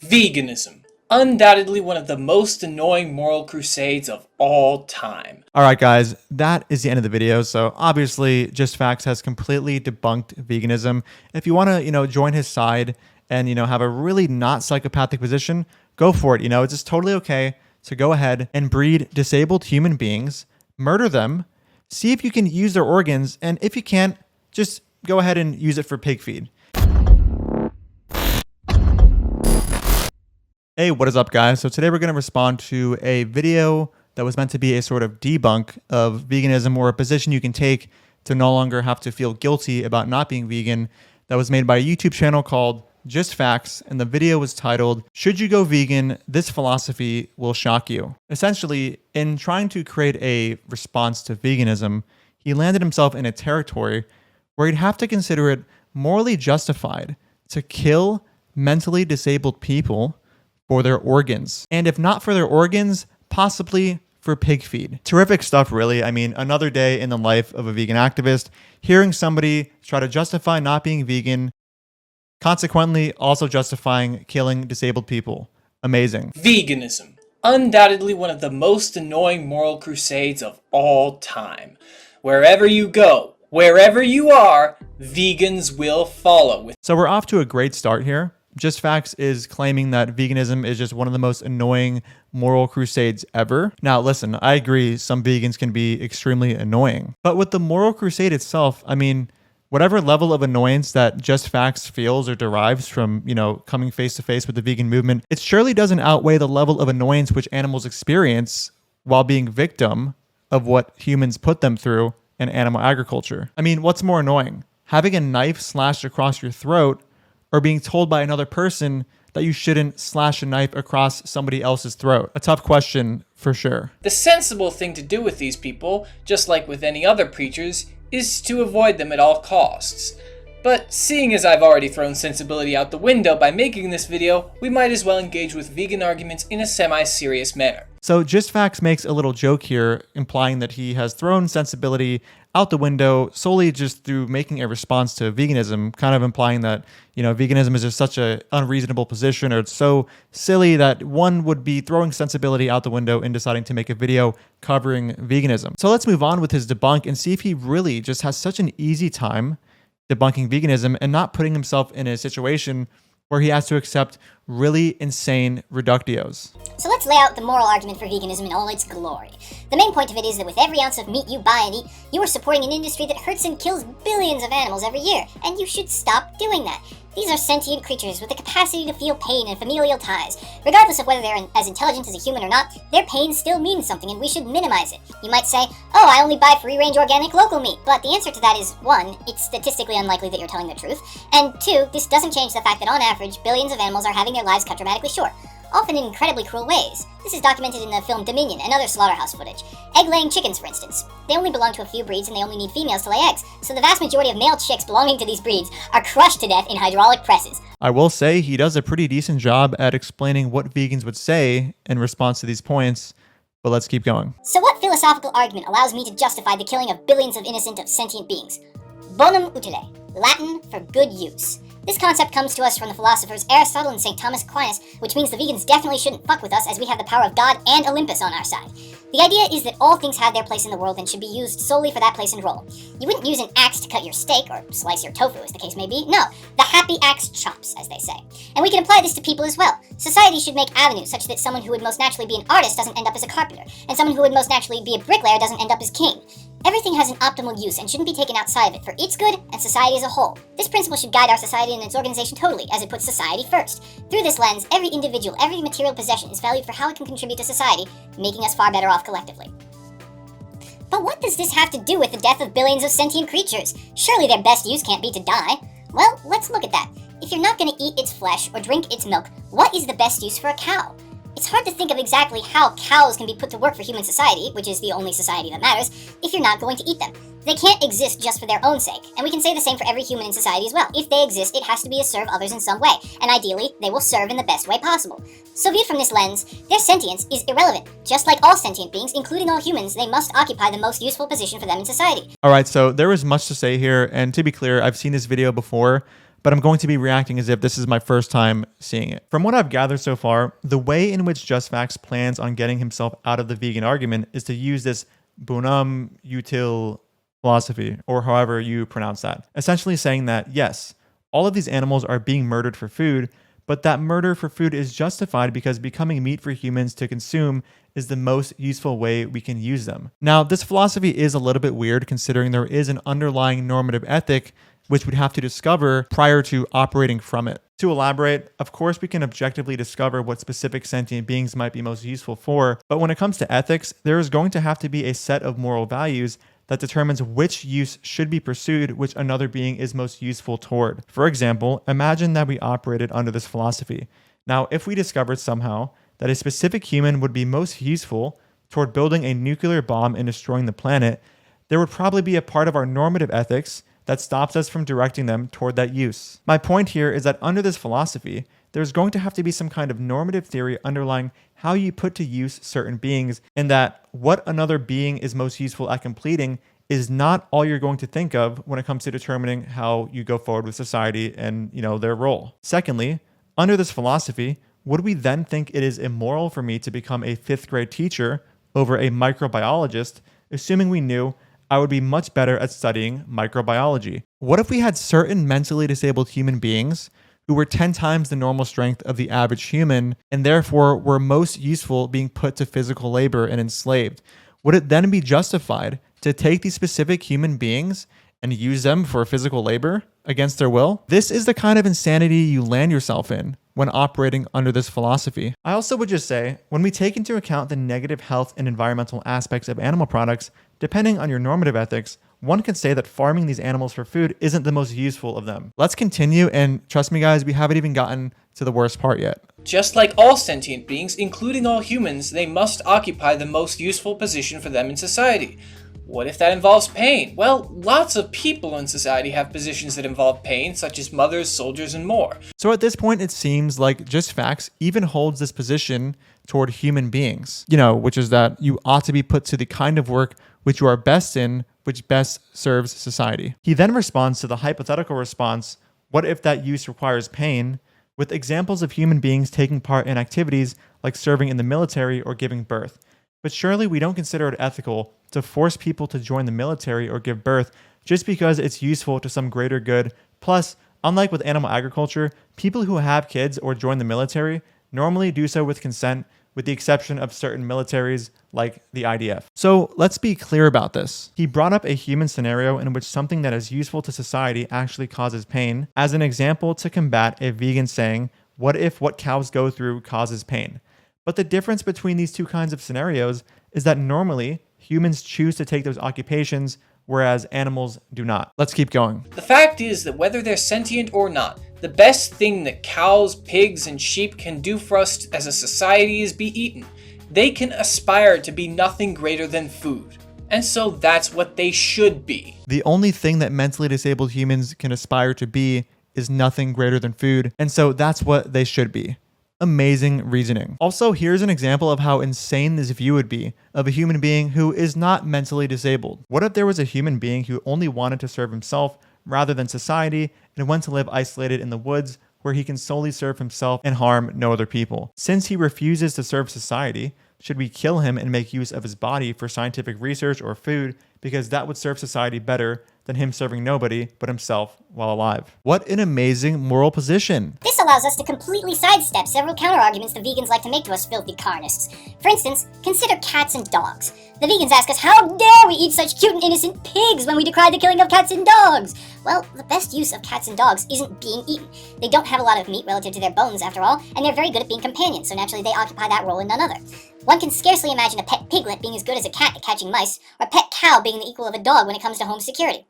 Veganism. Undoubtedly one of the most annoying moral crusades of all time. Alright guys, that is the end of the video. So obviously, Just Facts has completely debunked veganism. If you want to, join his side and, have a really not psychopathic position, go for it. It's just totally okay to go ahead and breed disabled human beings, murder them, see if you can use their organs, and if you can't, just go ahead and use it for pig feed. Hey, what is up guys? So today we're going to respond to a video that was meant to be a sort of debunk of veganism, or a position you can take to no longer have to feel guilty about not being vegan, that was made by a YouTube channel called Just Facts, and the video was titled, "Should You Go Vegan? This Philosophy Will Shock You." Essentially, in trying to create a response to veganism, he landed himself in a territory where he'd have to consider it morally justified to kill mentally disabled people for their organs. And if not for their organs, possibly for pig feed. Terrific stuff, really. I mean, another day in the life of a vegan activist, hearing somebody try to justify not being vegan, consequently also justifying killing disabled people. Amazing. Veganism. Undoubtedly one of the most annoying moral crusades of all time. Wherever you go, wherever you are, vegans will follow. So we're off to a great start here. Just Facts is claiming that veganism is just one of the most annoying moral crusades ever. Now, listen, I agree some vegans can be extremely annoying. But with the moral crusade itself, I mean, whatever level of annoyance that Just Facts feels or derives from, coming face to face with the vegan movement, it surely doesn't outweigh the level of annoyance which animals experience while being victim of what humans put them through in animal agriculture. I mean, what's more annoying? Having a knife slashed across your throat, or being told by another person that you shouldn't slash a knife across somebody else's throat? A tough question for sure. The sensible thing to do with these people, just like with any other preachers, is to avoid them at all costs. But seeing as I've already thrown sensibility out the window by making this video, we might as well engage with vegan arguments in a semi-serious manner. So Just Facts makes a little joke here, implying that he has thrown sensibility out the window solely just through making a response to veganism, kind of implying that, veganism is just such an unreasonable position, or it's so silly that one would be throwing sensibility out the window in deciding to make a video covering veganism. So let's move on with his debunk and see if he really just has such an easy time debunking veganism and not putting himself in a situation where he has to accept really insane reductios. So let's lay out the moral argument for veganism in all its glory. The main point of it is that with every ounce of meat you buy and eat, you are supporting an industry that hurts and kills billions of animals every year, and you should stop doing that. These are sentient creatures with the capacity to feel pain and familial ties. Regardless of whether they're as intelligent as a human or not, their pain still means something and we should minimize it. You might say, oh, I only buy free-range organic local meat, but the answer to that is 1, it's statistically unlikely that you're telling the truth, and 2, this doesn't change the fact that on average, billions of animals are having their lives cut dramatically short, often in incredibly cruel ways. This is documented in the film Dominion and other slaughterhouse footage. Egg-laying chickens, for instance. They only belong to a few breeds and they only need females to lay eggs, so the vast majority of male chicks belonging to these breeds are crushed to death in hydraulic presses. I will say he does a pretty decent job at explaining what vegans would say in response to these points, but let's keep going. So what philosophical argument allows me to justify the killing of billions of innocent sentient beings? Bonum utile, Latin for good use. This concept comes to us from the philosophers Aristotle and St. Thomas Aquinas, which means the vegans definitely shouldn't fuck with us as we have the power of God and Olympus on our side. The idea is that all things have their place in the world and should be used solely for that place and role. You wouldn't use an axe to cut your steak or slice your tofu, as the case may be. No, the happy axe chops, as they say. And we can apply this to people as well. Society should make avenues such that someone who would most naturally be an artist doesn't end up as a carpenter, and someone who would most naturally be a bricklayer doesn't end up as king. Everything has an optimal use and shouldn't be taken outside of it for its good and society as a whole. This principle should guide our society and its organization totally, as it puts society first. Through this lens, every individual, every material possession is valued for how it can contribute to society, making us far better off collectively. But what does this have to do with the death of billions of sentient creatures? Surely their best use can't be to die. Well, let's look at that. If you're not going to eat its flesh or drink its milk, what is the best use for a cow? It's hard to think of exactly how cows can be put to work for human society, which is the only society that matters, if you're not going to eat them. They can't exist just for their own sake, and we can say the same for every human in society as well. If they exist, it has to be to serve others in some way, and ideally, they will serve in the best way possible. So viewed from this lens, their sentience is irrelevant. Just like all sentient beings, including all humans, they must occupy the most useful position for them in society. All right, so there is much to say here, and to be clear, I've seen this video before, but I'm going to be reacting as if this is my first time seeing it. From what I've gathered so far, the way in which JustFacts plans on getting himself out of the vegan argument is to use this Util Philosophy, or however you pronounce that. Essentially saying that, yes, all of these animals are being murdered for food, but that murder for food is justified because becoming meat for humans to consume is the most useful way we can use them. Now, this philosophy is a little bit weird considering there is an underlying normative ethic which we'd have to discover prior to operating from it. To elaborate, of course we can objectively discover what specific sentient beings might be most useful for, but when it comes to ethics, there is going to have to be a set of moral values that determines which use should be pursued, which another being is most useful toward. For example, imagine that we operated under this philosophy. Now, if we discovered somehow that a specific human would be most useful toward building a nuclear bomb and destroying the planet, there would probably be a part of our normative ethics that stops us from directing them toward that use. My point here is that under this philosophy, there's going to have to be some kind of normative theory underlying how you put to use certain beings, and that what another being is most useful at completing is not all you're going to think of when it comes to determining how you go forward with society and, their role. Secondly, under this philosophy, would we then think it is immoral for me to become a 5th grade teacher over a microbiologist, assuming we knew I would be much better at studying microbiology? What if we had certain mentally disabled human beings who were 10 times the normal strength of the average human and therefore were most useful being put to physical labor and enslaved? Would it then be justified to take these specific human beings and use them for physical labor against their will? This is the kind of insanity you land yourself in when operating under this philosophy. I also would just say, when we take into account the negative health and environmental aspects of animal products, depending on your normative ethics, one could say that farming these animals for food isn't the most useful of them. Let's continue, and trust me guys, we haven't even gotten to the worst part yet. Just like all sentient beings, including all humans, they must occupy the most useful position for them in society. What if that involves pain? Well, lots of people in society have positions that involve pain, such as mothers, soldiers, and more. So at this point, it seems like JustFacts even holds this position toward human beings, which is that you ought to be put to the kind of work which you are best in, which best serves society. He then responds to the hypothetical response, what if that use requires pain, with examples of human beings taking part in activities like serving in the military or giving birth. But surely we don't consider it ethical to force people to join the military or give birth just because it's useful to some greater good. Plus, unlike with animal agriculture, people who have kids or join the military normally do so with consent, with the exception of certain militaries like the IDF. So let's be clear about this. He brought up a human scenario in which something that is useful to society actually causes pain as an example to combat a vegan saying, what if what cows go through causes pain? But the difference between these two kinds of scenarios is that normally humans choose to take those occupations, whereas animals do not. Let's keep going. The fact is that whether they're sentient or not, the best thing that cows, pigs, and sheep can do for us as a society is be eaten. They can aspire to be nothing greater than food. And so that's what they should be. The only thing that mentally disabled humans can aspire to be is nothing greater than food. And so that's what they should be. Amazing reasoning. Also, here's an example of how insane this view would be of a human being who is not mentally disabled. What if there was a human being who only wanted to serve himself rather than society and went to live isolated in the woods where he can solely serve himself and harm no other people? Since he refuses to serve society, should we kill him and make use of his body for scientific research or food because that would serve society better than him serving nobody but himself while alive? What an amazing moral position. This allows us to completely sidestep several counter-arguments the vegans like to make to us filthy carnists. For instance, consider cats and dogs. The vegans ask us, how dare we eat such cute and innocent pigs when we decry the killing of cats and dogs? Well, the best use of cats and dogs isn't being eaten. They don't have a lot of meat relative to their bones, after all, and they're very good at being companions, so naturally they occupy that role and none other. One can scarcely imagine a pet piglet being as good as a cat at catching mice, or a pet cow being the equal of a dog when it comes to home security.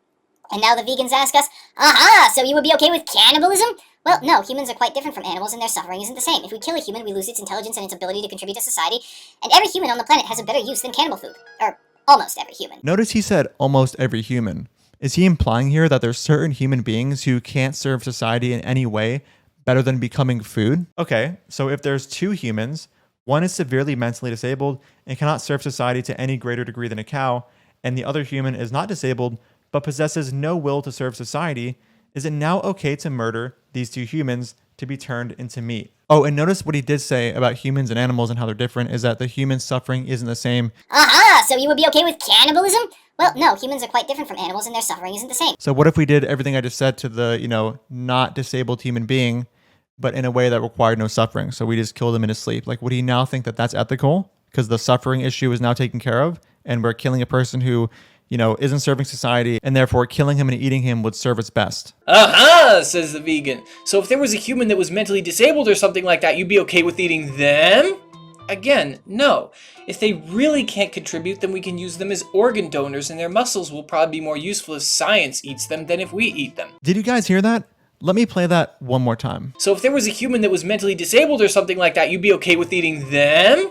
And now the vegans ask us, aha, so you would be okay with cannibalism? Well, no, humans are quite different from animals and their suffering isn't the same. If we kill a human, we lose its intelligence and its ability to contribute to society, and every human on the planet has a better use than cannibal food. Or almost every human. Notice he said almost every human. Is he implying here that there's certain human beings who can't serve society in any way better than becoming food? Okay, so if there's two humans, one is severely mentally disabled and cannot serve society to any greater degree than a cow, and the other human is not disabled but possesses no will to serve society, Is it now okay to murder these two humans to be turned into meat? Oh, and notice what he did say about humans and animals and how they're different is that the human suffering isn't the same. Aha, so you would be okay with cannibalism? Well, no, humans are quite different from animals and their suffering isn't the same. So what if we did everything I just said to the, not disabled human being, but in a way that required no suffering? So we just killed him in his sleep. Like, would he now think that that's ethical? Because the suffering issue is now taken care of and we're killing a person who, isn't serving society, and therefore killing him and eating him would serve its best. Aha, says the vegan. So if there was a human that was mentally disabled or something like that, you'd be okay with eating them? Again, no. If they really can't contribute, then we can use them as organ donors, and their muscles will probably be more useful if science eats them than if we eat them. Did you guys hear that? Let me play that one more time. So if there was a human that was mentally disabled or something like that, you'd be okay with eating them?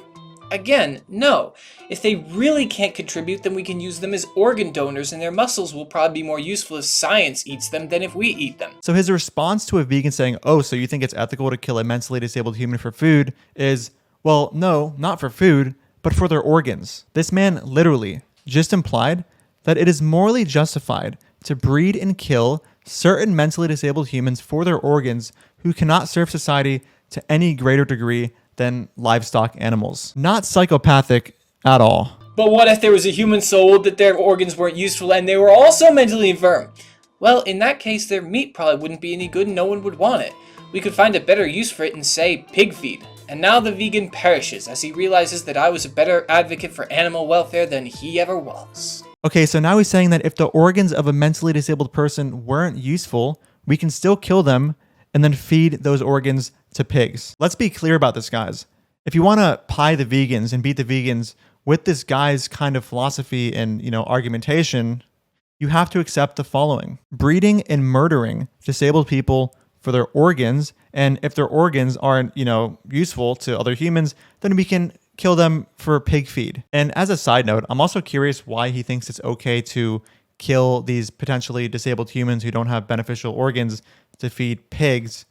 Again, no. If they really can't contribute, then we can use them as organ donors, and their muscles will probably be more useful if science eats them than if we eat them. So his response to a vegan saying, oh, so you think it's ethical to kill a mentally disabled human for food is, well, no, not for food, but for their organs. This man literally just implied that it is morally justified to breed and kill certain mentally disabled humans for their organs who cannot serve society to any greater degree than livestock animals. Not psychopathic at all. But what if there was a human soul that their organs weren't useful and they were also mentally infirm? Well, in that case, their meat probably wouldn't be any good and no one would want it. We could find a better use for it in, say, pig feed. And now the vegan perishes as he realizes that I was a better advocate for animal welfare than he ever was. Okay, so now he's saying that if the organs of a mentally disabled person weren't useful, we can still kill them and then feed those organs to pigs. Let's be clear about this, guys. If you want to pie the vegans and beat the vegans with this guy's kind of philosophy and, argumentation, you have to accept the following. Breeding and murdering disabled people for their organs, and if their organs aren't, useful to other humans, then we can kill them for pig feed. And as a side note, I'm also curious why he thinks it's okay to kill these potentially disabled humans who don't have beneficial organs to feed pigs,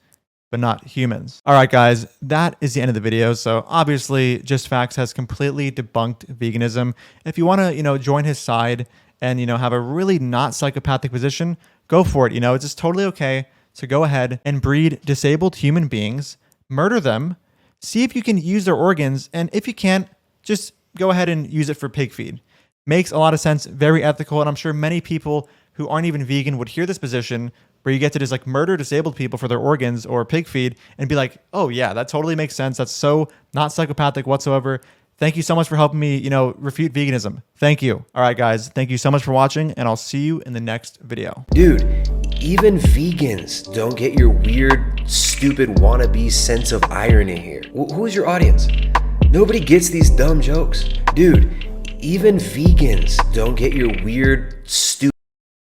but not humans. All right, guys, that is the end of the video. So obviously, Just Facts has completely debunked veganism. If you want to, join his side and, have a really not psychopathic position, go for it. It's just totally okay to go ahead and breed disabled human beings, murder them, see if you can use their organs, and if you can't, just go ahead and use it for pig feed. Makes a lot of sense, very ethical, and I'm sure many people who aren't even vegan would hear this position where you get to just murder disabled people for their organs or pig feed and be like, oh yeah, that totally makes sense. That's so not psychopathic whatsoever. Thank you so much for helping me, refute veganism. Thank you. All right, guys, thank you so much for watching, and I'll see you in the next video. Dude, even vegans don't get your weird, stupid wannabe sense of irony here. Who is your audience? Nobody gets these dumb jokes. Dude, even vegans don't get your weird,